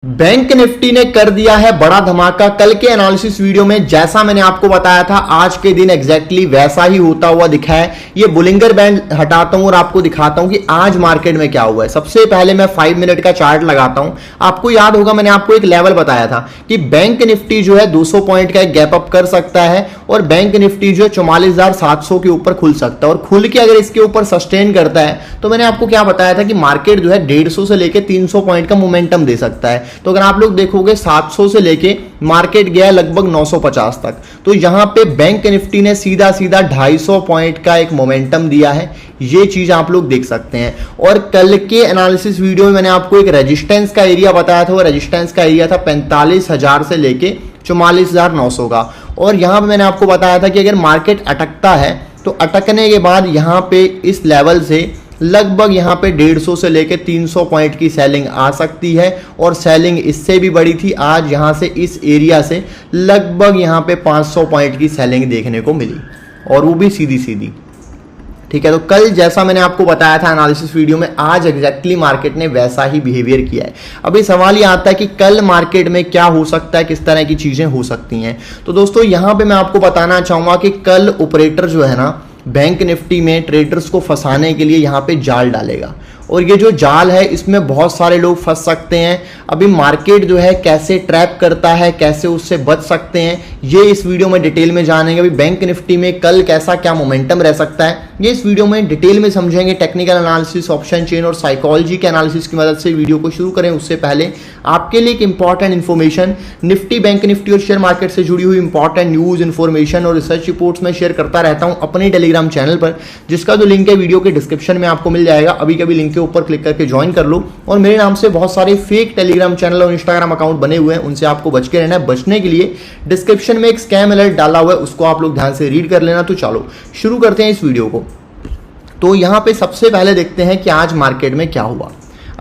Bank Nifty ने कर दिया है बड़ा धमाका। कल के एनालिसिस वीडियो में जैसा मैंने आपको बताया था आज के दिन एग्जैक्टली वैसा ही होता हुआ दिखा है। ये बुलिंगर बैंड हटाता हूं और आपको दिखाता हूं कि आज मार्केट में क्या हुआ है। सबसे पहले मैं 5 मिनट का चार्ट लगाता हूं। आपको याद होगा मैंने आपको एक लेवल बताया था कि बैंक निफ्टी जो है 200 पॉइंट का एक गैप अप कर सकता है और बैंक निफ्टी जो है 44,700 के ऊपर खुल सकता है और खुल के अगर इसके ऊपर सस्टेन करता है तो मैंने आपको क्या बताया था कि मार्केट जो है 150 से लेके 300 पॉइंट का मोमेंटम दे सकता है। तो अगर आप लोग देखोगे 700 से लेके मार्केट गया लगभग 950 तक, तो यहां पे बैंक निफ्टी ने सीधा सीधा 250 पॉइंट का एक मोमेंटम दिया है। ये चीज आप लोग देख सकते हैं। और कल के एनालिसिस वीडियो में मैंने आपको एक रेजिस्टेंस का एरिया बताया था। वो रेजिस्टेंस का एरिया था 45,000 से लेके 44,900 का। और यहां पे मैंने आपको बताया था कि अगर मार्केट अटकता है तो अटकने के बाद यहां पे इस लेवल से लगभग यहां पे 150 से लेके 300 पॉइंट की सेलिंग आ सकती है और सेलिंग इससे भी बड़ी थी। आज यहां से इस एरिया से लगभग यहां पे 500 पॉइंट की सेलिंग देखने को मिली और वो भी सीधी सीधी। ठीक है, तो कल जैसा मैंने आपको बताया था एनालिसिस वीडियो में आज एग्जैक्टली मार्केट ने वैसा ही बिहेवियर किया है। अभी सवाल ये आता है कि कल मार्केट में क्या हो सकता है, किस तरह की चीजें हो सकती हैं। तो दोस्तों यहां पे मैं आपको बताना चाहूंगा कि कल ऑपरेटर जो है ना बैंक निफ्टी में ट्रेडर्स को फंसाने के लिए यहां पे जाल डालेगा और ये जो जाल है इसमें बहुत सारे लोग फंस सकते हैं। अभी मार्केट जो है कैसे ट्रैप करता है, कैसे उससे बच सकते हैं, ये इस वीडियो में डिटेल में जानेंगे। अभी बैंक निफ्टी में कल कैसा क्या मोमेंटम रह सकता है ये इस वीडियो में डिटेल में समझेंगे। टेक्निकल एनालिसिस, ऑप्शन चेन और साइकोलॉजी के एनालिसिस की मदद से वीडियो को शुरू करें उससे पहले आपके लिए एक important information, Nifty, bank Nifty और शेयर मार्केट से जुड़ी हुई इंपॉर्टेंट न्यूज, इन्फॉर्मेशन और रिसर्च रिपोर्ट्स में शेयर करता रहता हूं अपने टेलीग्राम चैनल पर, जिसका जो लिंक है वीडियो के डिस्क्रिप्शन में आपको मिल जाएगा। अभी कभी लिंक के ऊपर क्लिक करके ज्वाइन कर लो। और मेरे नाम से बहुत सारे फेक टेलीग्राम चैनल और इंस्टाग्राम अकाउंट बने हुए हैं, उनसे आपको बच के रहना है। बचने के लिए डिस्क्रिप्शन में एक स्कैम अलर्ट डाला हुआ है, उसको आप लोग ध्यान से रीड कर लेना। तो चलो शुरू करते हैं इस वीडियो को। तो यहां पे सबसे पहले देखते हैं कि आज मार्केट में क्या हुआ।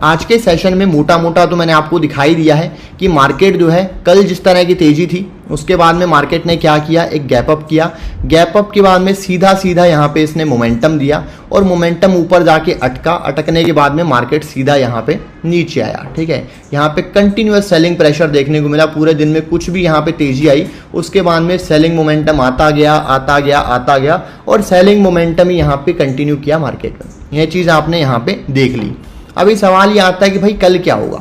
आज के सेशन में मोटा मोटा तो मैंने आपको दिखाई दिया है कि मार्केट जो है कल जिस तरह की तेजी थी उसके बाद में मार्केट ने क्या किया, एक गैप अप किया। गैप अप के बाद में सीधा सीधा यहाँ पे इसने मोमेंटम दिया और मोमेंटम ऊपर जाके अटका। अटकने के बाद में मार्केट सीधा यहाँ पे नीचे आया। ठीक है, यहाँ पे कंटिन्यूअस सेलिंग प्रेशर देखने को मिला। पूरे दिन में कुछ भी यहाँ पे तेजी आई उसके बाद में सेलिंग मोमेंटम आता गया आता गया आता गया और सेलिंग मोमेंटम ही यहाँ पे कंटिन्यू किया मार्केट में। यह चीज़ आपने यहाँ पे देख ली। अभी सवाल ये आता है कि भाई कल क्या होगा,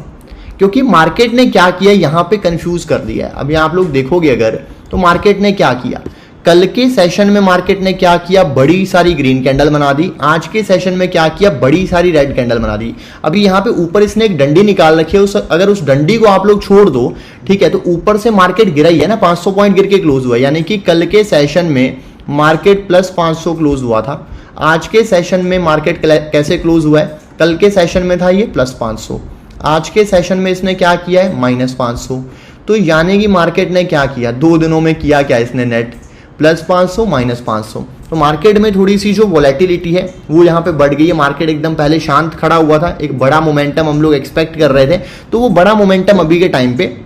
क्योंकि मार्केट ने क्या किया यहाँ पे कंफ्यूज कर दिया है। अभी आप लोग देखोगे अगर तो मार्केट ने क्या किया, कल के सेशन में मार्केट ने क्या किया, बड़ी सारी ग्रीन कैंडल बना दी। आज के सेशन में क्या किया, बड़ी सारी रेड कैंडल बना दी। अभी यहाँ पे ऊपर इसने एक डंडी निकाल रखी है, अगर उस डंडी को आप लोग छोड़ दो, ठीक है, तो ऊपर से मार्केट गिरा ही है ना, 500 पॉइंट गिर के क्लोज हुआ। यानी कि कल के सेशन में मार्केट प्लस 500 क्लोज हुआ था। आज के सेशन में मार्केट कैसे क्लोज हुआ है, कल के सेशन में था ये प्लस 500, आज के सेशन में इसने क्या किया है माइनस 500। तो यानी कि मार्केट ने क्या किया, 2 दिनों में किया क्या इसने, नेट प्लस 500 माइनस 500। तो मार्केट में थोड़ी सी जो वोलेटिलिटी है वो यहाँ पे बढ़ गई है। मार्केट एकदम पहले शांत खड़ा हुआ था, एक बड़ा मोमेंटम हम लोग एक्सपेक्ट कर रहे थे, तो वो बड़ा मोमेंटम अभी के टाइम पे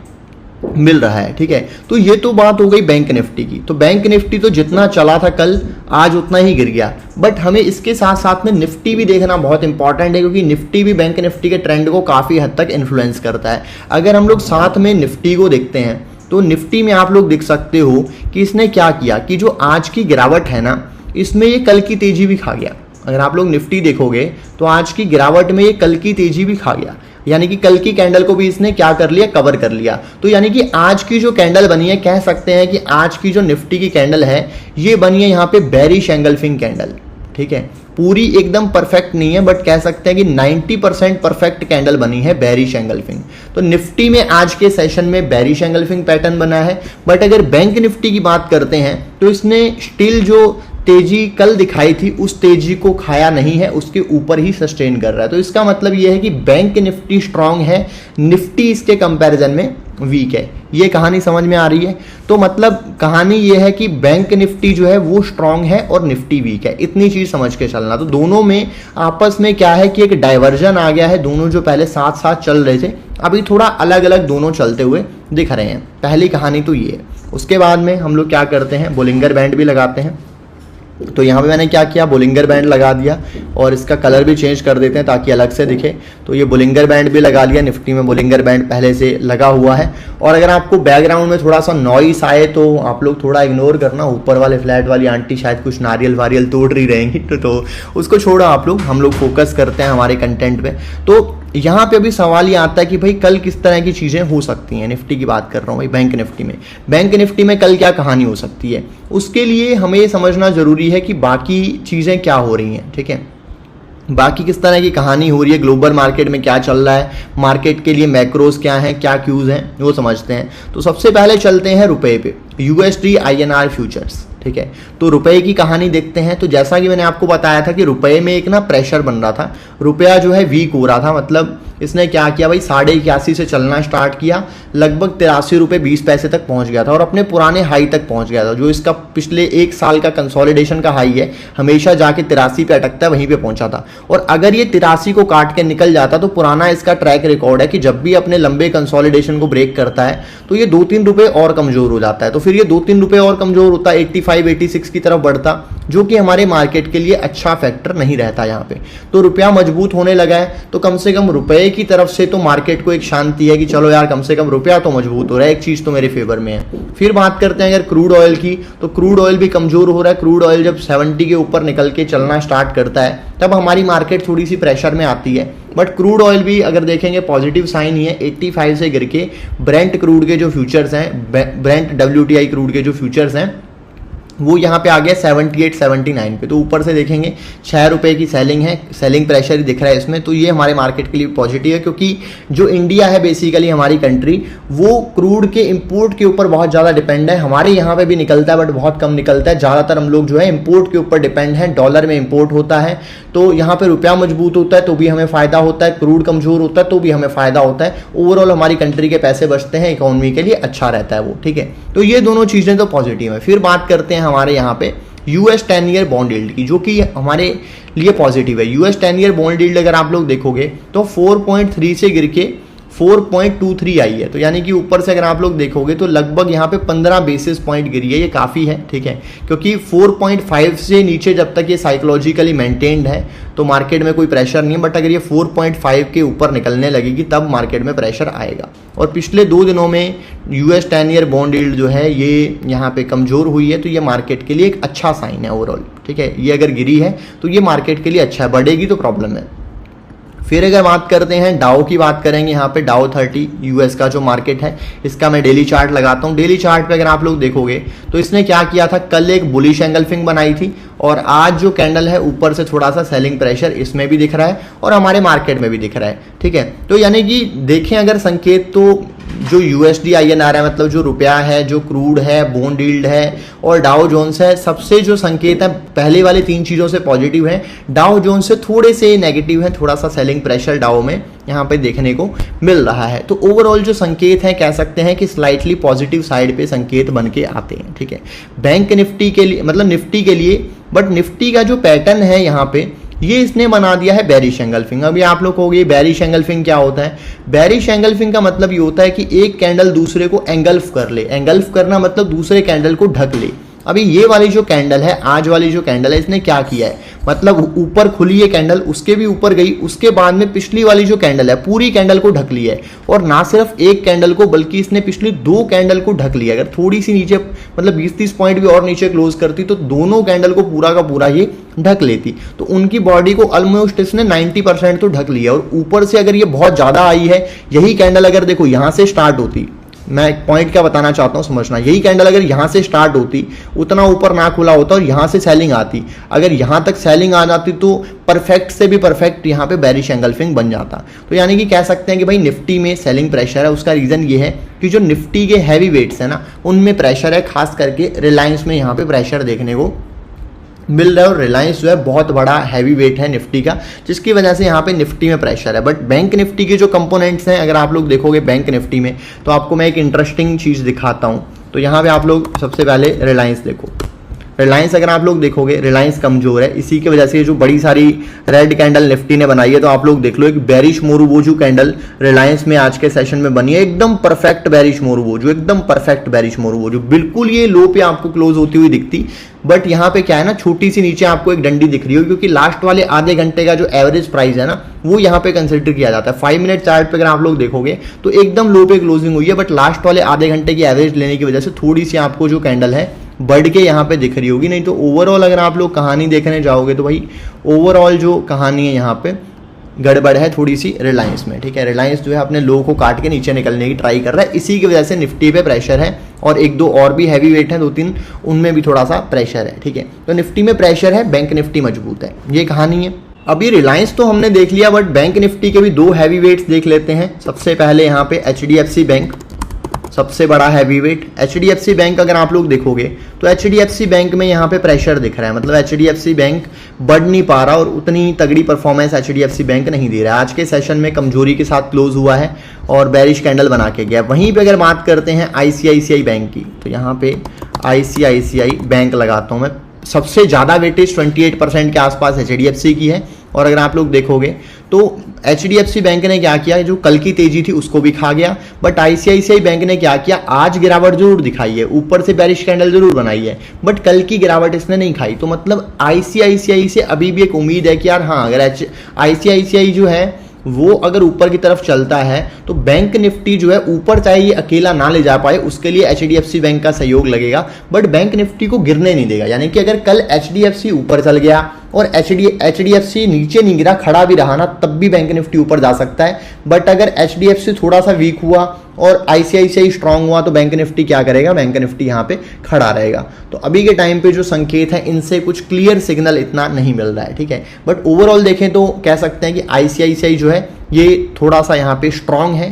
मिल रहा है। ठीक है, तो ये तो बात हो गई बैंक निफ्टी की। तो बैंक निफ्टी तो जितना चला था कल आज उतना ही गिर गया। बट हमें इसके साथ साथ में निफ्टी भी देखना बहुत इंपॉर्टेंट है, क्योंकि निफ्टी भी बैंक निफ्टी के ट्रेंड को काफी हद तक इन्फ्लुएंस करता है। अगर हम लोग साथ में निफ्टी को देखते हैं तो निफ्टी में आप लोग देख सकते हो कि इसने क्या किया कि जो आज की गिरावट है ना, इसमें ये कल की तेजी भी खा गया। अगर आप लोग निफ्टी देखोगे तो आज की गिरावट में ये कल की तेजी भी खा गया, यानी कि कल की कैंडल को भी इसने क्या कर लिया, कवर कर लिया। तो यानी कि आज की जो कैंडल बनी है, कह सकते हैं कि आज की जो निफ्टी की कैंडल है ये बनी है यहाँ पे बेरिश एंगल्फिंग कैंडल। ठीक है, पूरी एकदम परफेक्ट नहीं है बट कह सकते हैं कि 90% परफेक्ट कैंडल बनी है बेरिश एंगल्फिंग। तो निफ्टी में आज के सेशन में बेरिश एंगल्फिंग पैटर्न बना है। बट अगर बैंक निफ्टी की बात करते हैं तो इसने स्टिल जो तेजी कल दिखाई थी उस तेजी को खाया नहीं है, उसके ऊपर ही सस्टेन कर रहा है। तो इसका मतलब यह है कि बैंक निफ्टी स्ट्रांग है, निफ्टी इसके कंपैरिजन में वीक है। ये कहानी समझ में आ रही है। तो मतलब कहानी ये है कि बैंक निफ्टी जो है वो स्ट्रांग है और निफ्टी वीक है, इतनी चीज समझ के चलना। तो दोनों में आपस में क्या है कि एक डाइवर्जन आ गया है। दोनों जो पहले साथ साथ चल रहे थे अभी थोड़ा अलग अलग दोनों चलते हुए दिख रहे हैं। पहली कहानी तो ये है। उसके बाद में हम लोग क्या करते हैं, बोलिंगर बैंड भी लगाते हैं। तो यहाँ पे मैंने क्या किया, बोलिंगर बैंड लगा दिया और इसका कलर भी चेंज कर देते हैं ताकि अलग से दिखे। तो ये बोलिंगर बैंड भी लगा लिया, निफ्टी में बोलिंगर बैंड पहले से लगा हुआ है। और अगर आपको बैकग्राउंड में थोड़ा सा नॉइस आए तो आप लोग थोड़ा इग्नोर करना, ऊपर वाले फ्लैट वाली आंटी शायद कुछ नारियल वारियल तोड़ रही रहेंगी, तो उसको छोड़ो आप लोग, हम लोग फोकस करते हैं हमारे कंटेंट पे। तो यहाँ पे अभी सवाल ये आता है कि भाई कल किस तरह की चीज़ें हो सकती हैं। निफ्टी की बात कर रहा हूँ भाई, बैंक निफ्टी में कल क्या कहानी हो सकती है, उसके लिए हमें ये समझना जरूरी है कि बाकी चीज़ें क्या हो रही हैं। ठीक है, बाकी किस तरह की कहानी हो रही है, ग्लोबल मार्केट में क्या चल रहा है, मार्केट के लिए मैक्रोज क्या हैं, क्या क्यूज हैं, वो समझते हैं। तो सबसे पहले चलते हैं रुपए पे, USD INR फ्यूचर्स। ठीक है, तो रुपए की कहानी देखते हैं। तो जैसा कि मैंने आपको बताया था कि रुपए में एक ना प्रेशर बन रहा था, रुपया जो है वीक हो रहा था, मतलब इसने क्या किया भाई 81.5 से चलना स्टार्ट किया, लगभग 83 रुपये 20 पैसे तक पहुंच गया था और अपने पुराने हाई तक पहुंच गया था। जो इसका पिछले एक साल का कंसोलिडेशन का हाई है, हमेशा जाके 83 पे अटकता है, वहीं पे पहुंचा था। और अगर ये 83 को काट के निकल जाता तो पुराना इसका ट्रैक रिकॉर्ड है कि जब भी अपने लंबे कंसोलिडेशन को ब्रेक करता है तो ये 2-3 रुपये और कमजोर हो जाता है। तो फिर ये 2-3 रुपये और कमजोर होता है, 85-86 की तरफ बढ़ता, जो कि हमारे मार्केट के लिए अच्छा फैक्टर नहीं रहता यहाँ पे। तो रुपया मजबूत होने लगा है, तो कम से कम रुपए की तरफ से तो मार्केट को एक शांति है कि चलो यार कम से कम रुपया तो मजबूत हो रहा है, एक चीज तो मेरे फेवर में है। फिर बात करते हैं अगर क्रूड ऑयल की, तो क्रूड ऑयल भी कमजोर हो रहा है। क्रूड ऑयल जब 70 के ऊपर निकल के चलना स्टार्ट करता है तब हमारी मार्केट थोड़ी सी प्रेशर में आती है। बट क्रूड ऑयल भी अगर देखेंगे पॉजिटिव साइन ही है, 85 से गिर के ब्रेंट क्रूड के जो फ्यूचर्स हैं, ब्रेंट WTI क्रूड के जो फ्यूचर्स हैं, वो यहाँ पे आ गया 78-79 पे। तो ऊपर से देखेंगे 6 रुपए की सेलिंग है, सेलिंग प्रेशर ही दिख रहा है इसमें। तो ये हमारे मार्केट के लिए पॉजिटिव है, क्योंकि जो इंडिया है बेसिकली हमारी कंट्री, वो क्रूड के इंपोर्ट के ऊपर बहुत ज़्यादा डिपेंड है। हमारे यहाँ पे भी निकलता है बट बहुत कम निकलता है, ज़्यादातर हम लोग जो है इंपोर्ट के ऊपर डिपेंड है, डॉलर में इंपोर्ट होता है। तो यहाँ पे रुपया मजबूत होता है तो भी हमें फायदा होता है, क्रूड कमजोर होता है तो भी हमें फायदा होता है। ओवरऑल हमारी कंट्री के पैसे बचते हैं, इकोनॉमी के लिए अच्छा रहता है वो। ठीक है, तो ये दोनों चीज़ें तो पॉजिटिव है। फिर बात करते हैं हमारे यहाँ पे US 10 ईयर बॉन्ड यील्ड की, जो कि हमारे लिए पॉजिटिव है। US 10 ईयर बॉन्ड यील्ड अगर आप लोग देखोगे तो 4.3 से गिर के 4.23 आई है। तो यानी कि ऊपर से अगर आप लोग देखोगे तो लगभग यहाँ पे 15 बेसिस पॉइंट गिरी है, ये काफ़ी है। ठीक है, क्योंकि 4.5 से नीचे जब तक ये साइकोलॉजिकली मेंटेन्ड है तो मार्केट में कोई प्रेशर नहीं है। बट अगर ये 4.5 के ऊपर निकलने लगेगी तब मार्केट में प्रेशर आएगा। और पिछले 2 दिनों में US 10 ईयर बॉन्ड यील्ड जो है ये यहाँ पे कमजोर हुई है, तो ये मार्केट के लिए एक अच्छा साइन है ओवरऑल। ठीक है, ये अगर गिरी है तो ये मार्केट के लिए अच्छा है, बढ़ेगी तो प्रॉब्लम है। फिर अगर बात करते हैं डाउ की, बात करेंगे यहाँ पे डाउ 30 US का जो मार्केट है, इसका मैं डेली चार्ट लगाता हूँ। डेली चार्ट पे अगर आप लोग देखोगे तो इसने क्या किया था, कल एक बुलिश एंगल्फिंग बनाई थी और आज जो कैंडल है ऊपर से थोड़ा सा सेलिंग प्रेशर इसमें भी दिख रहा है और हमारे मार्केट में भी दिख रहा है। ठीक है, तो यानी कि देखें अगर संकेत तो जो USD INR है, मतलब जो रुपया है, जो क्रूड है, बॉन्ड यील्ड है और डाउ जोन्स है, सबसे जो संकेत है पहले वाले 3 चीज़ों से पॉजिटिव है, डाउ जोन्स से थोड़े से नेगेटिव है, थोड़ा सा सेलिंग प्रेशर डाउ में यहाँ पे देखने को मिल रहा है। तो ओवरऑल जो संकेत है कह सकते हैं कि स्लाइटली पॉजिटिव साइड पे संकेत बन के आते हैं। ठीक है, बैंक निफ्टी के लिए, मतलब निफ्टी के लिए, बट निफ्टी का जो पैटर्न है यहाँ पे ये इसने बना दिया है बेरिश एंगल्फिंग। अभी आप लोग कहोगे बेरिश एंगल्फिंग क्या होता है? बेरिश एंगल्फिंग का मतलब ये होता है कि एक कैंडल दूसरे को एंगल्फ कर ले। एंगल्फ करना मतलब दूसरे कैंडल को ढक ले। अभी ये वाली जो कैंडल है, आज वाली जो कैंडल है, इसने क्या किया है, मतलब ऊपर खुली है कैंडल, उसके भी ऊपर गई, उसके बाद में पिछली वाली जो कैंडल है पूरी कैंडल को ढक लिया है। और ना सिर्फ एक कैंडल को बल्कि इसने पिछली 2 कैंडल को ढक लिया। अगर थोड़ी सी नीचे, मतलब 20-30 पॉइंट भी और नीचे क्लोज करती तो दोनों कैंडल को पूरा का पूरा ये ढक लेती। तो उनकी बॉडी को ऑलमोस्ट इसने 90% तो ढक लिया। और ऊपर से अगर ये बहुत ज्यादा आई है, यही कैंडल अगर देखो यहां से स्टार्ट होती, मैं एक पॉइंट क्या बताना चाहता हूं समझना, यही कैंडल अगर यहां से स्टार्ट होती, उतना ऊपर ना खुला होता और यहां से सेलिंग आती, अगर यहां तक सेलिंग आ जाती तो परफेक्ट से भी परफेक्ट यहां पे बेरिश एंगल्फिंग बन जाता। तो यानी कि कह सकते हैं कि भाई निफ्टी में सेलिंग प्रेशर है। उसका रीजन ये है कि जो निफ्टी के हैवी वेट्स है ना, उनमें प्रेशर है, खास करके रिलायंस में यहाँ पे प्रेशर देखने को मिल रहा है। और रिलायंस जो है बहुत बड़ा हैवी वेट है निफ्टी का, जिसकी वजह से यहाँ पे निफ्टी में प्रेशर है। बट बैंक निफ्टी के जो कंपोनेंट्स हैं, अगर आप लोग देखोगे बैंक निफ्टी में, तो आपको मैं एक इंटरेस्टिंग चीज़ दिखाता हूँ। तो यहाँ पे आप लोग सबसे पहले रिलायंस देखो। रिलायंस अगर आप लोग देखोगे, रिलायंस कमजोर है, इसी की वजह से जो बड़ी सारी रेड कैंडल निफ्टी ने बनाई है, तो आप लोग देख लो एक बेरिश मोरुबोजू कैंडल रिलायंस में आज के सेशन में बनी है, एकदम परफेक्ट बेरिश मोरुबोजू, एकदम परफेक्ट बेरिश मोरुबोजू, बिल्कुल ये लो पे आपको क्लोज होती हुई दिखती। बट यहाँ पे क्या है ना, छोटी सी नीचे आपको एक डंडी दिख रही हो, क्योंकि लास्ट वाले आधे घंटे का जो एवरेज प्राइस है ना, वो यहाँ पे कंसिडर किया जाता है। 5 मिनट चार्ट पे अगर आप लोग देखोगे तो एकदम लो पे क्लोजिंग हुई है, बट लास्ट वाले आधे घंटे की एवरेज लेने की वजह से थोड़ी सी आपको जो कैंडल है बढ़ के यहाँ पे दिख रही होगी। नहीं तो ओवरऑल अगर आप लोग कहानी देखने जाओगे तो भाई ओवरऑल जो कहानी है यहाँ पे गड़बड़ है थोड़ी सी रिलायंस में, ठीक है। रिलायंस जो है अपने लो को काट के नीचे निकलने की ट्राई कर रहा है, इसी की वजह से निफ्टी पे प्रेशर है, और एक दो और भी हैवी वेट हैं 2-3, उनमें भी थोड़ा सा प्रेशर है, ठीक है। तो निफ्टी में प्रेशर है, बैंक निफ्टी मजबूत है, ये कहानी है। अभी रिलायंस तो हमने देख लिया, बट बैंक निफ्टी के भी 2 हैवी वेट्स देख लेते हैं। सबसे पहले यहाँ पे HDFC बैंक, सबसे बड़ा हैवी वेट। HDFC बैंक अगर आप लोग देखोगे तो HDFC बैंक में यहाँ पे प्रेशर दिख रहा है, मतलब HDFC बैंक बढ़ नहीं पा रहा और उतनी तगड़ी परफॉर्मेंस HDFC बैंक नहीं दे रहा है। आज के सेशन में कमजोरी के साथ क्लोज हुआ है और बेरिश कैंडल बना के गया। वहीं पे अगर बात करते हैं ICICI बैंक की, तो यहाँ पे ICICI बैंक लगाता हूँ मैं, सबसे ज़्यादा वेटेज 28% के आसपास HDFC की है। और अगर आप लोग देखोगे तो HDFC बैंक ने क्या किया, जो कल की तेजी थी उसको भी खा गया, बट ICICI बैंक ने क्या किया, आज गिरावट जरूर दिखाई है, ऊपर से बेरिश कैंडल जरूर बनाई है, बट कल की गिरावट इसने नहीं खाई। तो मतलब ICICI से अभी भी एक उम्मीद है कि यार हाँ, अगर ICICI जो है वो अगर ऊपर की तरफ चलता है तो बैंक निफ्टी जो है ऊपर, चाहे ये अकेला ना ले जा पाए, उसके लिए HDFC बैंक का सहयोग लगेगा, बट बैंक निफ्टी को गिरने नहीं देगा। यानी कि अगर कल HDFC ऊपर चल गया और HDFC नीचे नहीं गिरा, खड़ा भी रहा ना, तब भी बैंक निफ्टी ऊपर जा सकता है। बट अगर HDFC थोड़ा सा वीक हुआ और ICICI स्ट्रांग हुआ तो बैंक निफ्टी क्या करेगा, बैंक निफ्टी यहाँ पे खड़ा रहेगा। तो अभी के टाइम पे जो संकेत है, इनसे कुछ क्लियर सिग्नल इतना नहीं मिल रहा है, ठीक है। बट ओवरऑल देखें तो कह सकते हैं कि ICICI जो है ये थोड़ा सा यहाँ पे स्ट्रांग है,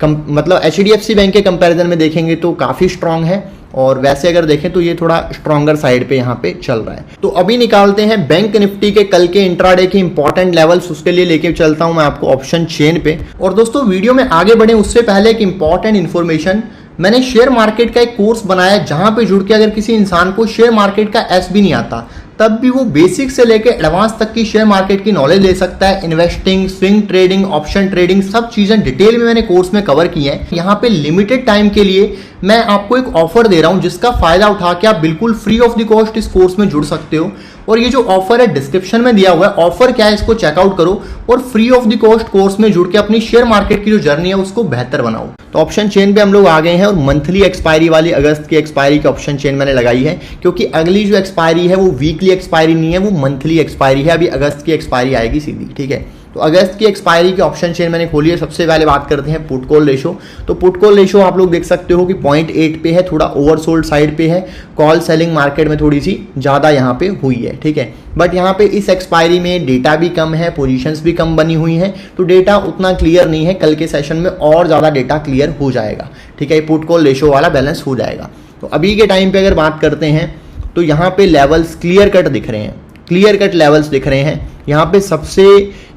मतलब HDFC बैंक के कंपैरिजन में देखेंगे तो काफी स्ट्रांग है, और वैसे अगर देखें तो ये थोड़ा स्ट्रॉन्गर साइड पे यहाँ पे चल रहा है। तो अभी निकालते हैं बैंक निफ्टी के कल के इंट्राडे के इंपॉर्टेंट लेवल्स, उसके लिए लेके चलता हूं मैं आपको ऑप्शन चेन पे। और दोस्तों वीडियो में आगे बढ़े उससे पहले एक इंपॉर्टेंट इन्फॉर्मेशन, मैंने शेयर मार्केट का एक कोर्स बनाया जहां पे जुड़ के अगर किसी इंसान को शेयर मार्केट का एस भी नहीं आता, तब भी वो बेसिक से लेके एडवांस तक की शेयर मार्केट की नॉलेज ले सकता है। Investing, swing trading, option trading, सब चीजें डिटेल में मैंने कोर्स में कवर की है। यहाँ पे लिमिटेड टाइम के लिए मैं आपको एक ऑफर दे रहा हूं, जिसका फायदा उठा के आप बिल्कुल फ्री ऑफ द कॉस्ट इस कोर्स में जुड़ सकते हो। और ये जो ऑफर है डिस्क्रिप्शन में दिया हुआ है, ऑफर क्या है इसको चेकआउट करो और free of the cost course में जुड़ के अपनी शेयर मार्केट की जो जर्नी है उसको बेहतर बनाओ। तो ऑप्शन चेन पे हम लोग आ गए हैं, और मंथली एक्सपायरी वाली अगस्त की एक्सपायरी की ऑप्शन चेन मैंने लगाई है, क्योंकि अगली जो एक्सपायरी है वो वीकली एक्सपायरी नहीं है, वो मंथली एक्सपायरी है। अभी अगस्त की एक्सपायरी आएगी सीधी, ठीक है। तो अगस्त की एक्सपायरी की ऑप्शन चेन मैंने खोली है। सबसे पहले बात करते हैं पुट कॉल रेशो। तो पुट कॉल रेशो आप लोग देख सकते हो कि 0.8 पे है, थोड़ा ओवरसोल्ड साइड पे है। कॉल सेलिंग मार्केट में थोड़ी सी ज़्यादा यहाँ पे हुई है, ठीक है। बट यहाँ पे इस एक्सपायरी में डेटा भी कम है, पोजीशंस भी कम बनी हुई हैं, तो डेटा उतना क्लियर नहीं है। कल के सेशन में और ज़्यादा डेटा क्लियर हो जाएगा, ठीक है। पुट कॉल रेशो वाला बैलेंस हो जाएगा। तो अभी के टाइम पे अगर बात करते हैं तो यहाँ पे लेवल्स क्लियर कट दिख रहे हैं, क्लियर कट लेवल्स दिख रहे हैं। यहाँ पे सबसे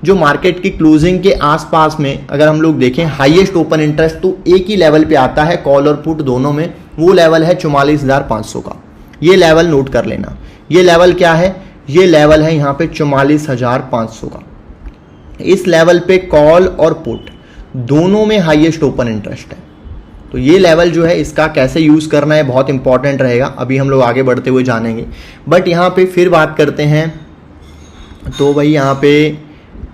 जो मार्केट की क्लोजिंग के आसपास में अगर हम लोग देखें हाईएस्ट ओपन इंटरेस्ट, तो एक ही लेवल पे आता है कॉल और पुट दोनों में, वो लेवल है 44,500 का। ये लेवल नोट कर लेना। ये लेवल क्या है, ये लेवल है यहाँ पे 44,500 का। इस लेवल पे कॉल और पुट दोनों में हाईएस्ट ओपन इंटरेस्ट है। तो ये लेवल जो है इसका कैसे यूज करना है बहुत इंपॉर्टेंट रहेगा, अभी हम लोग आगे बढ़ते हुए जानेंगे। बट यहाँ पे फिर बात करते हैं तो भाई यहाँ पे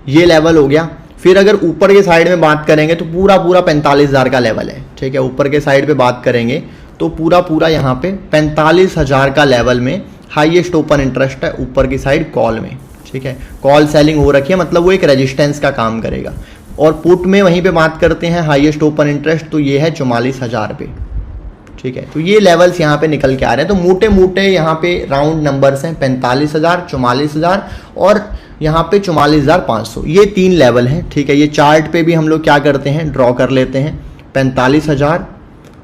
ये लेवल हो गया। फिर अगर ऊपर के साइड में बात करेंगे तो पूरा 45,000 का लेवल है, ठीक है। ऊपर के साइड पे बात करेंगे तो पूरा यहाँ पे 45,000 का लेवल में हाईएस्ट ओपन इंटरेस्ट है ऊपर की साइड कॉल में, ठीक है। कॉल सेलिंग हो रखी है, मतलब वो एक रेजिस्टेंस का काम करेगा। और पुट में वहीं पे बात करते हैं हाईएस्ट ओपन इंटरेस्ट, तो ये है 44,000 पे, ठीक है। तो ये लेवल्स यहाँ पे निकल के आ रहे हैं। तो मोटे मोटे यहाँ पे राउंड नंबर्स हैं, 45,000, 44,000 और यहाँ पे 44,500, ये 3 लेवल हैं, ठीक है। ये चार्ट पे भी हम लोग क्या करते हैं, ड्रॉ कर लेते हैं। 45,000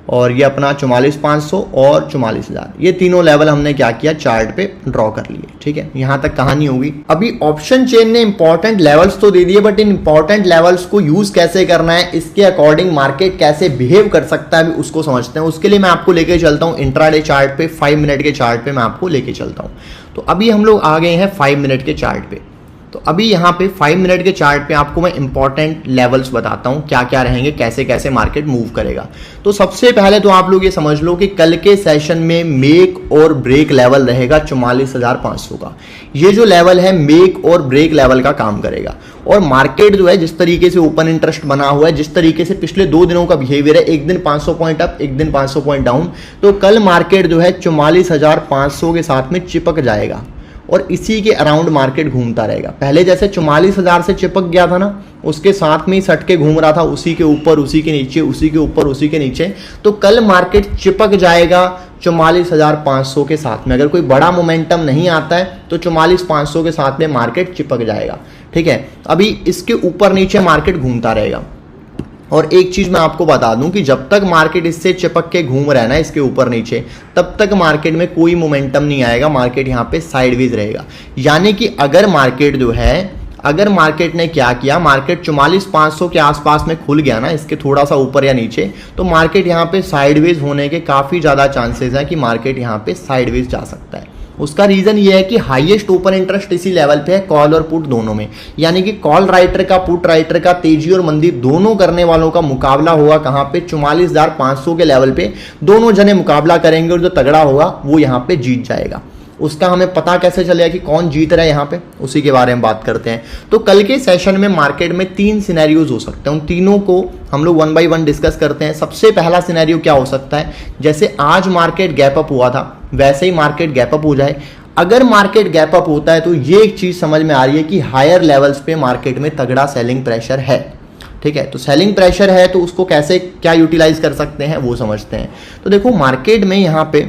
और ये अपना 44,500 और 44,000, ये तीनों लेवल हमने क्या किया, चार्ट पे ड्रॉ कर लिए। ठीक है, यहां तक कहानी होगी। अभी ऑप्शन चेन ने इंपॉर्टेंट लेवल्स तो दे दिए, बट इन इंपॉर्टेंट लेवल्स को यूज कैसे करना है, इसके अकॉर्डिंग मार्केट कैसे बिहेव कर सकता है, अभी उसको समझते हैं। उसके लिए मैं आपको लेके चलता हूं इंट्राडे चार्ट पे, 5 मिनट के चार्ट पे मैं आपको लेके चलता हूं। तो अभी हम लोग आ गए हैं 5 मिनट के चार्ट पे। तो अभी यहाँ पे 5 मिनट के चार्ट पे आपको मैं इंपॉर्टेंट लेवल्स बताता हूँ क्या क्या रहेंगे, कैसे कैसे मार्केट मूव करेगा। तो सबसे पहले तो आप लोग ये समझ लो कि कल के सेशन में मेक और ब्रेक लेवल रहेगा 44,500 का। ये जो लेवल है मेक और ब्रेक लेवल का काम करेगा। और मार्केट जो है जिस तरीके से ओपन इंटरेस्ट बना हुआ है, जिस तरीके से पिछले 2 दिनों का बिहेवियर है, एक दिन 500 पॉइंट अप, एक दिन 500 पॉइंट डाउन, तो कल मार्केट जो है 44,500 के साथ में चिपक जाएगा और इसी के अराउंड मार्केट घूमता रहेगा। पहले जैसे 44,000 से चिपक गया था ना, उसके साथ में ही सट के घूम रहा था, उसी के ऊपर, उसी के नीचे, उसी के ऊपर, उसी के नीचे। तो कल मार्केट चिपक जाएगा 44,500 के साथ में। अगर कोई बड़ा मोमेंटम नहीं आता है तो 44,500 के साथ में मार्केट चिपक जाएगा। ठीक है, अभी इसके ऊपर नीचे मार्केट घूमता रहेगा। और एक चीज मैं आपको बता दूं कि जब तक मार्केट इससे चिपक के घूम रहा है ना इसके ऊपर नीचे, तब तक मार्केट में कोई मोमेंटम नहीं आएगा, मार्केट यहाँ पे साइडवेज रहेगा। यानी कि अगर मार्केट जो है, अगर मार्केट ने क्या किया, मार्केट 44,500 के आसपास में खुल गया ना, इसके थोड़ा सा ऊपर या नीचे, तो मार्केट यहाँ पे साइडवेज होने के काफी ज्यादा चांसेस हैं कि मार्केट यहाँ पे साइडवेज जा सकता है। उसका रीजन ये है कि हाईएस्ट ओपन इंटरेस्ट इसी लेवल पे है, कॉल और पुट दोनों में। यानी कि कॉल राइटर का, पुट राइटर का, तेजी और मंदी दोनों करने वालों का मुकाबला होगा कहां पे, 44,500 के लेवल पे। दोनों जने मुकाबला करेंगे और जो तगड़ा होगा वो यहां पे जीत जाएगा। उसका हमें पता कैसे चलेगा कि कौन जीत रहा है यहाँ पे, उसी के बारे में बात करते हैं। तो कल के सेशन में मार्केट में 3 सिनेरियोज हो सकते हैं, उन तीनों को हम लोग 1 बाय 1 डिस्कस करते हैं। सबसे पहला सिनेरियो क्या हो सकता है, जैसे आज मार्केट गैप अप हुआ था वैसे ही मार्केट गैप अप हो जाए। अगर मार्केट गैप अप होता है तो ये एक चीज समझ में आ रही है कि हायर लेवल्स पे मार्केट में तगड़ा सेलिंग प्रेशर है। ठीक है, तो सेलिंग प्रेशर है तो उसको कैसे क्या यूटिलाइज कर सकते हैं वो समझते हैं। तो देखो मार्केट में यहाँ पे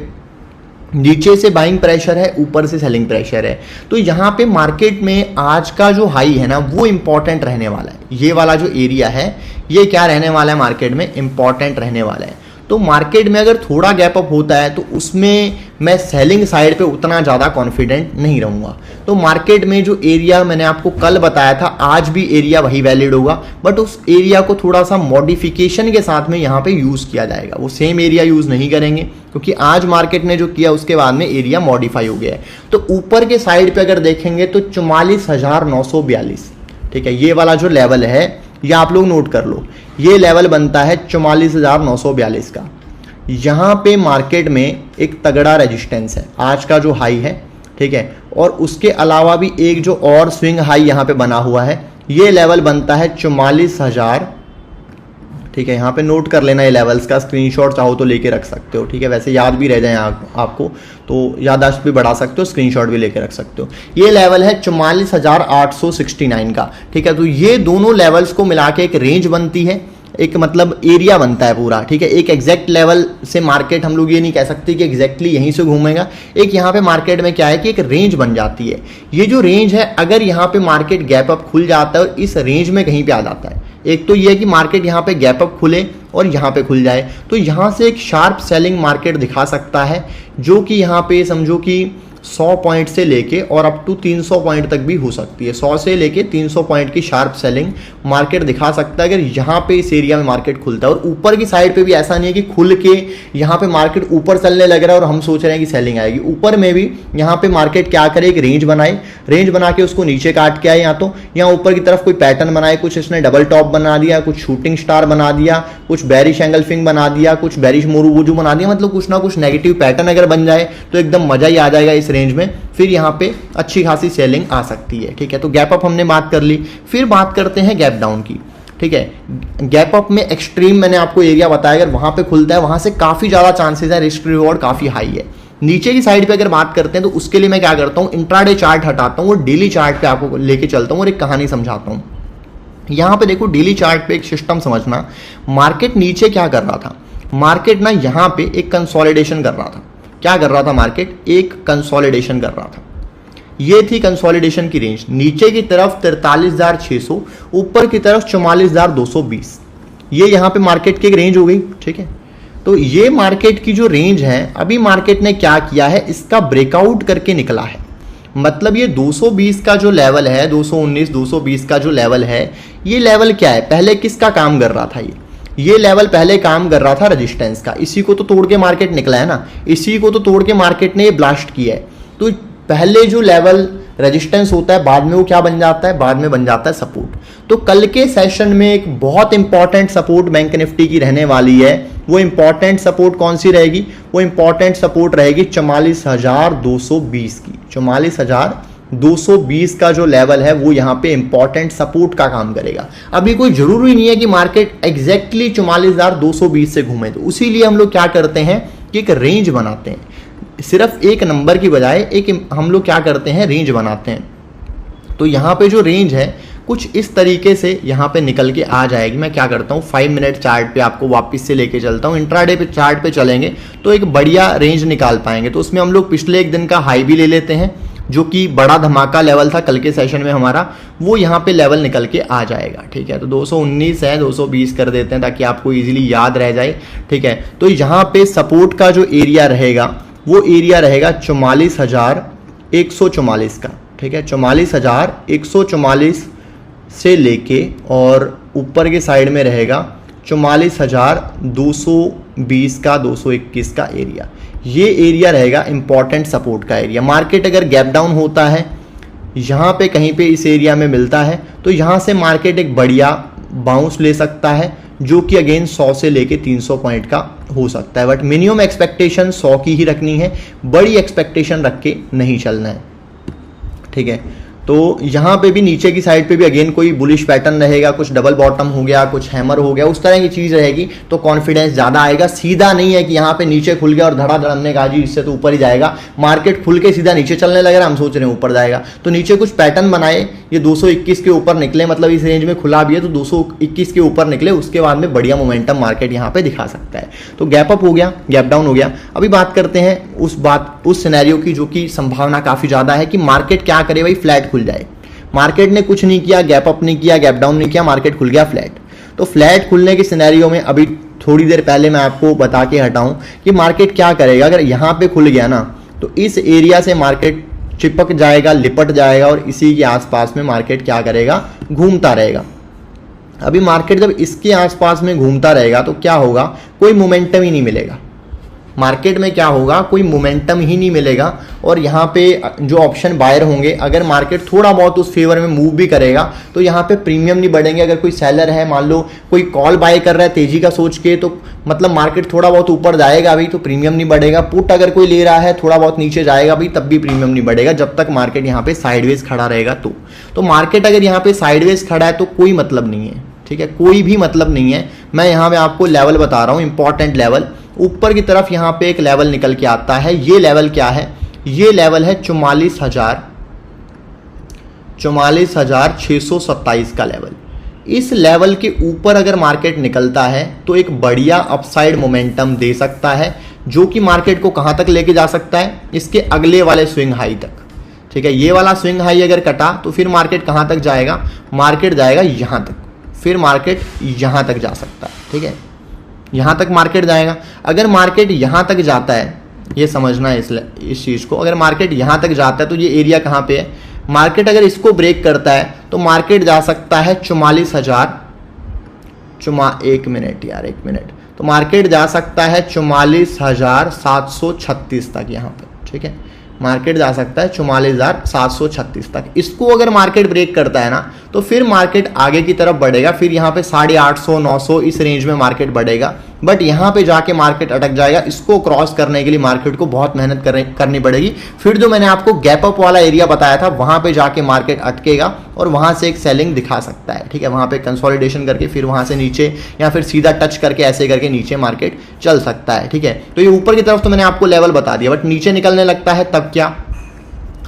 नीचे से बाइंग प्रेशर है, ऊपर से सेलिंग प्रेशर है। तो यहाँ पे मार्केट में आज का जो हाई है ना वो इंपॉर्टेंट रहने वाला है। ये वाला जो एरिया है ये क्या रहने वाला है, मार्केट में इंपॉर्टेंट रहने वाला है। तो मार्केट में अगर थोड़ा गैप अप होता है तो उसमें मैं सेलिंग साइड पे उतना ज़्यादा कॉन्फिडेंट नहीं रहूँगा। तो मार्केट में जो एरिया मैंने आपको कल बताया था, आज भी एरिया वही वैलिड होगा, बट उस एरिया को थोड़ा सा मॉडिफिकेशन के साथ में यहाँ पे यूज़ किया जाएगा। वो सेम एरिया यूज़ नहीं करेंगे क्योंकि आज मार्केट ने जो किया उसके बाद में एरिया मॉडिफाई हो गया है। तो ऊपर के साइड पे अगर देखेंगे तो 44,942, ठीक है, ये वाला जो लेवल है ये आप लोग नोट कर लो, ये लेवल बनता है 44,942 का। यहाँ पे मार्केट में एक तगड़ा रेजिस्टेंस है, आज का जो हाई है, ठीक है, और उसके अलावा भी एक जो और स्विंग हाई यहाँ पे बना हुआ है, ये लेवल बनता है 44,000। ठीक है, यहाँ पे नोट कर लेना, ये लेवल्स का स्क्रीनशॉट चाहो तो लेके रख सकते हो। ठीक है, वैसे याद भी रह जाए आपको तो याददाश्त भी बढ़ा सकते हो, स्क्रीनशॉट भी लेके रख सकते हो। ये लेवल है 44,869 का। ठीक है, तो ये दोनों लेवल्स को मिला के एक रेंज बनती है, एक मतलब एरिया बनता है पूरा। ठीक है, एक एग्जैक्ट लेवल से मार्केट हम लोग ये नहीं कह सकते कि एग्जैक्टली यहीं से घूमेगा। एक यहाँ पे मार्केट में क्या है कि एक रेंज बन जाती है। ये जो रेंज है, अगर यहाँ पे मार्केट गैप अप खुल जाता है और इस रेंज में कहीं पे आ जाता है, एक तो ये है कि मार्केट यहाँ पे गैप अप खुले और यहाँ पे खुल जाए, तो यहाँ से एक शार्प सेलिंग मार्केट दिखा सकता है, जो कि यहाँ पे समझो कि 100 पॉइंट से लेके और अप टू 300 पॉइंट तक भी हो सकती है। 100 से लेके 300 पॉइंट की शार्प सेलिंग मार्केट दिखा सकता है अगर यहाँ पे इस एरिया में मार्केट खुलता है। और ऊपर की साइड पे भी ऐसा नहीं है कि खुल के यहाँ पे मार्केट ऊपर चलने लग रहा है और हम सोच रहे हैं कि सेलिंग आएगी। ऊपर में भी यहाँ पे मार्केट क्या करे, एक रेंज बनाए, रेंज बना के उसको नीचे काट के आए, या तो यहाँ ऊपर की तरफ कोई पैटर्न बनाए, कुछ इसने डबल टॉप बना दिया, कुछ शूटिंग स्टार बना दिया, कुछ बैरिश एंगल्फिंग बना दिया, कुछ बैरिश मोरूबुजू बना दिया, मतलब कुछ ना कुछ नेगेटिव पैटर्न अगर बन जाए तो एकदम मजा ही आ जाएगा इस रेंज में। फिर यहाँ पे अच्छी खासी सेलिंग आ सकती है। ठीक है, तो गैप अप हमने बात कर ली। फिर बात करते हैं गैप डाउन की। ठीक है, गैप अप में एक्सट्रीम मैंने आपको एरिया बताया, अगर वहां पे खुलता है वहां से काफी ज्यादा चांसेस है, रिस्क रिवॉर्ड काफी हाई है। नीचे की साइड पे अगर बात करते हैं तो उसके लिए मैं क्या करता हूँ, इंट्राडे चार्ट हटाता हूँ और डेली चार्ट पे आपको लेके चलता हूँ और एक कहानी समझाता हूँ। यहाँ पे देखो, डेली चार्ट पे एक सिस्टम समझना, मार्केट नीचे क्या कर रहा था, मार्केट ना यहाँ पे एक कंसोलिडेशन कर रहा था। क्या कर रहा था मार्केट, एक कंसोलिडेशन कर रहा था। ये थी कंसोलिडेशन की रेंज, नीचे की तरफ 43,600, ऊपर की तरफ 44,220, ये यहाँ पे मार्केट की एक रेंज हो गई। ठीक है, तो ये मार्केट की जो रेंज है, अभी मार्केट ने क्या किया है, इसका ब्रेकआउट करके निकला है। मतलब ये 220 का जो लेवल है, 219 220 का जो लेवल है, ये लेवल क्या है, पहले किसका काम कर रहा था, ये लेवल पहले काम कर रहा था रेजिस्टेंस का। इसी को तो तोड़ के मार्केट निकला है ना, इसी को तो तोड़ के मार्केट ने ये ब्लास्ट किया है। तो पहले जो लेवल रेजिस्टेंस होता है, बाद में वो क्या बन जाता है, बाद में बन जाता है सपोर्ट। तो कल के सेशन में एक बहुत इंपॉर्टेंट सपोर्ट बैंक निफ्टी की रहने वाली है। वो इंपॉर्टेंट सपोर्ट कौन सी रहेगी, वो इंपॉर्टेंट सपोर्ट रहेगी 44,220 की। 44,220 का जो लेवल है वो यहाँ पे इंपॉर्टेंट सपोर्ट का काम करेगा। अभी कोई जरूरी नहीं है कि मार्केट एग्जैक्टली 44,220 से घूमे, तो इसीलिए हम लोग क्या करते हैं कि एक रेंज बनाते हैं, सिर्फ एक नंबर की बजाय एक हम लोग क्या करते हैं, रेंज बनाते हैं। तो यहाँ पे जो रेंज है कुछ इस तरीके से यहाँ पे निकल के आ जाएगी। मैं क्या करता हूँ, 5 मिनट चार्ट पे आपको वापस से लेके चलता हूँ। इंट्राडे पे चार्ट पे चलेंगे तो एक बढ़िया रेंज निकाल पाएंगे। तो उसमें हम लोग पिछले एक दिन का हाई भी ले लेते हैं, जो कि बड़ा धमाका लेवल था कल के सेशन में हमारा, वो यहाँ पे लेवल निकल के आ जाएगा। ठीक है, तो 219 है, 220 कर देते हैं ताकि आपको इजीली याद रह जाए। ठीक है, तो यहाँ पे सपोर्ट का जो एरिया रहेगा वो एरिया रहेगा 44,144 का। ठीक है, 44,144 से लेके और ऊपर के साइड में रहेगा 44,220 का, 221 का एरिया। ये एरिया रहेगा इंपॉर्टेंट सपोर्ट का एरिया। मार्केट अगर गैप डाउन होता है यहाँ पे कहीं पे इस एरिया में मिलता है, तो यहाँ से मार्केट एक बढ़िया बाउंस ले सकता है, जो कि अगेन 100 से लेके 300 पॉइंट का हो सकता है। बट मिनिमम एक्सपेक्टेशन 100 की ही रखनी है, बड़ी एक्सपेक्टेशन रख के नहीं चलना है। ठीक है, तो यहाँ पे भी नीचे की साइड पे भी अगेन कोई बुलिश पैटर्न रहेगा, कुछ डबल बॉटम हो गया, कुछ हैमर हो गया, उस तरह की चीज़ रहेगी, तो कॉन्फिडेंस ज़्यादा आएगा। सीधा नहीं है कि यहाँ पे नीचे खुल गया और धड़ाधड़ हमने कहा जी इससे तो ऊपर ही जाएगा, मार्केट खुल के सीधा नीचे चलने लग रहा है, हम सोच रहे हैं ऊपर जाएगा। तो नीचे कुछ पैटर्न बनाए, ये 221 के ऊपर निकले, मतलब इस रेंज में खुला भी है तो 221 के ऊपर निकले, उसके बाद में बढ़िया मोमेंटम मार्केट यहाँ पे दिखा सकता है। तो गैप अप हो गया, गैप डाउन हो गया। अभी बात करते हैं उस सिनेरियो की जो कि संभावना काफ़ी ज़्यादा है कि मार्केट क्या करे भाई, फ्लैट खुल जाए। मार्केट ने कुछ नहीं किया, गैप अप नहीं किया, गैप डाउन नहीं किया, मार्केट खुल गया फ्लैट। तो फ्लैट खुलने के सिनेरियो में अभी थोड़ी देर पहले मैं आपको बता के हटाऊं कि मार्केट क्या करेगा। अगर यहाँ पे खुल गया ना तो इस एरिया से मार्केट चिपक जाएगा, लिपट जाएगा और इसी के आसपास में मार्केट क्या करेगा, घूमता रहेगा। अभी मार्केट जब इसके आसपास में घूमता रहेगा तो क्या होगा, कोई मोमेंटम ही नहीं मिलेगा मार्केट में। क्या होगा, कोई मोमेंटम ही नहीं मिलेगा। और यहाँ पे जो ऑप्शन बायर होंगे, अगर मार्केट थोड़ा बहुत उस फेवर में मूव भी करेगा तो यहाँ पे प्रीमियम नहीं बढ़ेंगे। अगर कोई सेलर है, मान लो कोई कॉल बाय कर रहा है तेजी का सोच के, तो मतलब मार्केट थोड़ा बहुत ऊपर जाएगा अभी तो प्रीमियम नहीं बढ़ेगा। पुट अगर कोई ले रहा है थोड़ा बहुत नीचे जाएगा अभी, तब भी प्रीमियम नहीं बढ़ेगा, जब तक मार्केट यहाँ पे साइडवेज खड़ा रहेगा। तो मार्केट अगर यहाँ पे साइडवेज खड़ा है तो कोई मतलब नहीं है। ठीक है, कोई भी मतलब नहीं है। मैं यहाँ पे आपको लेवल बता रहा हूँ, इंपॉर्टेंट लेवल। ऊपर की तरफ यहाँ पे एक लेवल निकल के आता है, ये लेवल क्या है, ये लेवल है 44,627 का लेवल। इस लेवल के ऊपर अगर मार्केट निकलता है तो एक बढ़िया अपसाइड मोमेंटम दे सकता है, जो कि मार्केट को कहाँ तक लेके जा सकता है, इसके अगले वाले स्विंग हाई तक। ठीक है, ये वाला स्विंग हाई अगर कटा तो फिर मार्केट कहाँ तक जाएगा, मार्केट जाएगा यहाँ तक, फिर मार्केट यहाँ तक जा सकता है। ठीक है, यहाँ तक मार्केट जाएगा। अगर मार्केट यहाँ तक जाता है, ये समझना है इस चीज़ को, अगर मार्केट यहाँ तक जाता है तो ये एरिया कहाँ पे है, मार्केट अगर इसको ब्रेक करता है तो मार्केट जा सकता है 44,000, एक मिनट, तो मार्केट जा सकता है 44,736 तक यहाँ पे। ठीक है, मार्केट जा सकता है 44,736 तक। इसको अगर मार्केट ब्रेक करता है ना तो फिर मार्केट आगे की तरफ बढ़ेगा, फिर यहाँ पे 850 900 इस रेंज में मार्केट बढ़ेगा। बट यहाँ पे जाके मार्केट अटक जाएगा। इसको क्रॉस करने के लिए मार्केट को बहुत मेहनत करनी पड़ेगी। फिर जो मैंने आपको गैप अप वाला एरिया बताया था वहां पे जाके मार्केट अटकेगा और वहां से एक सेलिंग दिखा सकता है। ठीक है, वहां पे कंसोलिडेशन करके फिर वहां से नीचे या फिर सीधा टच करके ऐसे करके नीचे मार्केट चल सकता है। ठीक है, तो ये ऊपर की तरफ तो मैंने आपको लेवल बता दिया, बट नीचे निकलने लगता है तब क्या,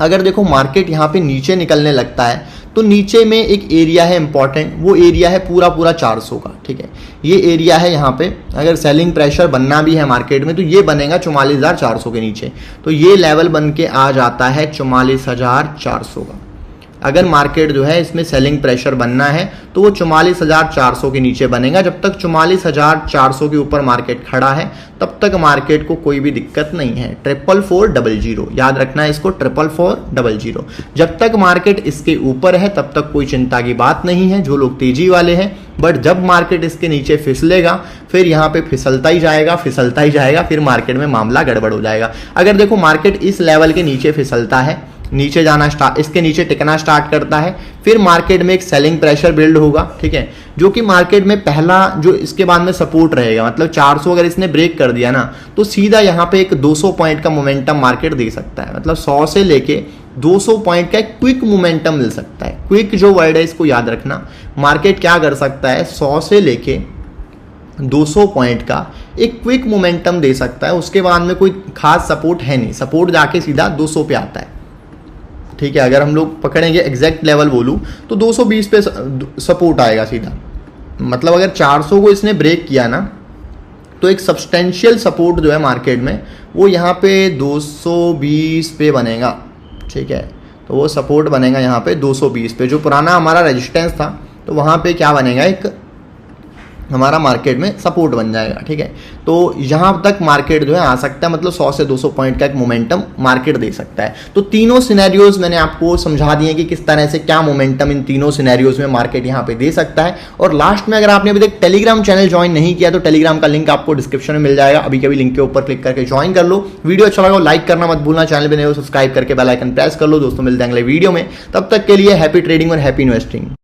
अगर देखो मार्केट यहाँ पे नीचे निकलने लगता है तो नीचे में एक एरिया है इंपॉर्टेंट, वो एरिया है पूरा 400 का। ठीक है, ये एरिया है यहाँ पे, अगर सेलिंग प्रेशर बनना भी है मार्केट में तो ये बनेगा 44,400 के नीचे। तो ये लेवल बन के आ जाता है 44,400 का। अगर मार्केट जो है इसमें सेलिंग प्रेशर बनना है तो वो 44,400 के नीचे बनेगा। जब तक 44,400 के ऊपर मार्केट खड़ा है तब तक मार्केट को कोई भी दिक्कत नहीं है। 44,400 याद रखना है इसको, 44,400। जब तक मार्केट इसके ऊपर है तब तक कोई चिंता की बात नहीं है, जो लोग तेजी वाले हैं। बट जब मार्केट इसके नीचे फिसलेगा फिर यहाँ पे फिसलता ही जाएगा, फिर मार्केट में मामला गड़बड़ हो जाएगा। अगर देखो मार्केट इस लेवल के नीचे फिसलता है, नीचे जाना स्टार्ट, इसके नीचे टिकना स्टार्ट करता है, फिर मार्केट में एक सेलिंग प्रेशर बिल्ड होगा, ठीक है, जो कि मार्केट में पहला जो इसके बाद में सपोर्ट रहेगा, मतलब 400 अगर इसने ब्रेक कर दिया ना तो सीधा यहाँ पे एक 200 पॉइंट का मोमेंटम मार्केट दे सकता है। मतलब 100 से लेके 200 पॉइंट का एक क्विक मोमेंटम मिल सकता है। क्विक जो वर्ड है इसको याद रखना। मार्केट क्या कर सकता है, 100 से लेके 200 पॉइंट का एक क्विक मोमेंटम दे सकता है। उसके बाद में कोई खास सपोर्ट है नहीं, सपोर्ट जाके सीधा 200 पे आता है, ठीक है। अगर हम लोग पकड़ेंगे एग्जैक्ट लेवल बोलूं तो 220 पे सपोर्ट आएगा सीधा। मतलब अगर 400 को इसने ब्रेक किया ना तो एक सब्सटेंशियल सपोर्ट जो है मार्केट में वो यहाँ पे 220 पे बनेगा, ठीक है। तो वो सपोर्ट बनेगा यहाँ पे 220 पे, जो पुराना हमारा रेजिस्टेंस था तो वहाँ पे क्या बनेगा, एक हमारा मार्केट में सपोर्ट बन जाएगा, ठीक है। तो यहाँ तक मार्केट जो है आ सकता है, मतलब 100 से 200 पॉइंट का एक मोमेंटम मार्केट दे सकता है। तो तीनों सिनेरियोज मैंने आपको समझा दिए कि किस तरह से क्या मोमेंटम इन तीनों सिनेरियोज में मार्केट यहाँ पे दे सकता है। और लास्ट में अगर आपने अभी तक टेलीग्राम चैनल ज्वाइन नहीं किया तो टेलीग्राम का लिंक आपको डिस्क्रिप्शन में मिल जाएगा, अभी के अभी लिंक के ऊपर क्लिक करके ज्वाइन कर लो। वीडियो अच्छा लगा लाइक करना मत भूलना, चैनल पर नए हो सब्सक्राइब करके बेल आइकन प्रेस कर लो। दोस्तों मिलते हैं अगले वीडियो में, तब तक के लिए हैप्पी ट्रेडिंग और हैप्पी इन्वेस्टिंग।